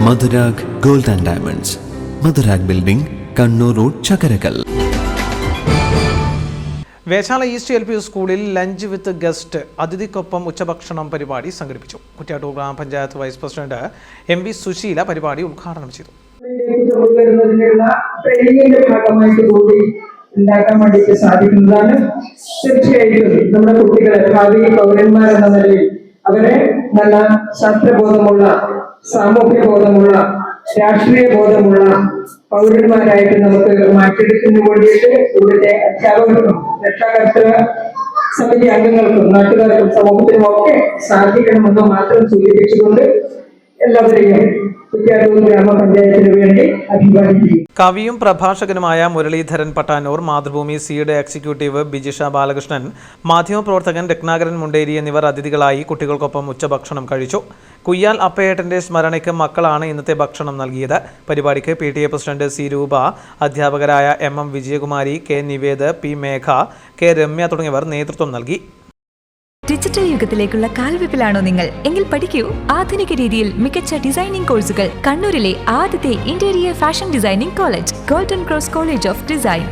Madhurag gold and diamonds, Madhurag building, Kannur road, Chakkarakal. Veshala east LP സ്കൂളിൽ lunch വിത്ത് guest അതിഥിക്കൊപ്പം ഉച്ചഭക്ഷണം പരിപാടി സംഘടിപ്പിച്ചു. കുറ്റ്യാട്ടൂർ ഗ്രാമപഞ്ചായത്ത് വൈസ് പ്രസിഡന്റ് MV സുശീല പരിപാടി ഉദ്ഘാടനം ചെയ്തു. ഉണ്ടാക്കാൻ വേണ്ടിയിട്ട് സാധിക്കുന്നതാണ്. തീർച്ചയായിട്ടും നമ്മുടെ കുട്ടികളെ ഭാവി പൗരന്മാരെന്ന നിലയിൽ അവരെ നല്ല ശാസ്ത്രബോധമുള്ള, സാമൂഹ്യ ബോധമുള്ള, രാഷ്ട്രീയ ബോധമുള്ള പൗരന്മാരായിട്ട് നമുക്ക് മാറ്റിയെടുക്കുന്നതിന് വേണ്ടിയിട്ട് ഇവിടുത്തെ അധ്യാപകർക്കും രക്ഷാകർതൃ സമിതി അംഗങ്ങൾക്കും നാട്ടുകാർക്കും സമൂഹത്തിനും ഒക്കെ സാധിക്കണമെന്ന് മാത്രം സൂചിപ്പിച്ചുകൊണ്ട് എല്ലാവരെയും കുറ്റ്യാട്ടൂർ ഗ്രാമപഞ്ചായത്തിന് വേണ്ടി അഭിവാദിക്കുന്നു. കവിയും പ്രഭാഷകനുമായ മുരളീധരൻ പട്ടാനൂർ, മാതൃഭൂമി സീഡ് എക്സിക്യൂട്ടീവ് ബിജിഷ ബാലകൃഷ്ണൻ, മാധ്യമപ്രവർത്തകൻ രത്നാകരൻ മുണ്ടേരി എന്നിവർ അതിഥികളായി കുട്ടികൾക്കൊപ്പം ഉച്ചഭക്ഷണം കഴിച്ചു. കുയ്യാൽ അപ്പയേട്ടന്റെ സ്മരണയ്ക്ക് മക്കളാണ് ഇന്നത്തെ ഭക്ഷണം നൽകിയത്. പരിപാടിക്ക് PTA പ്രസിഡന്റ് C രൂപ, അധ്യാപകരായ MM Vijayakumari, K Nived, P മേഘ, K രമ്യ തുടങ്ങിയവർ നേതൃത്വം നൽകി. ഡിജിറ്റൽ യുഗത്തിലേക്കുള്ള കാൽവെപ്പിലാണോ നിങ്ങൾ? എങ്കിൽ പഠിക്കൂ. ആധുനിക രീതിയിൽ മികച്ച ഡിസൈനിംഗ് കോഴ്സുകൾ. കണ്ണൂരിലെ ആദ്യത്തെ interior fashion designing college, golden cross college of design.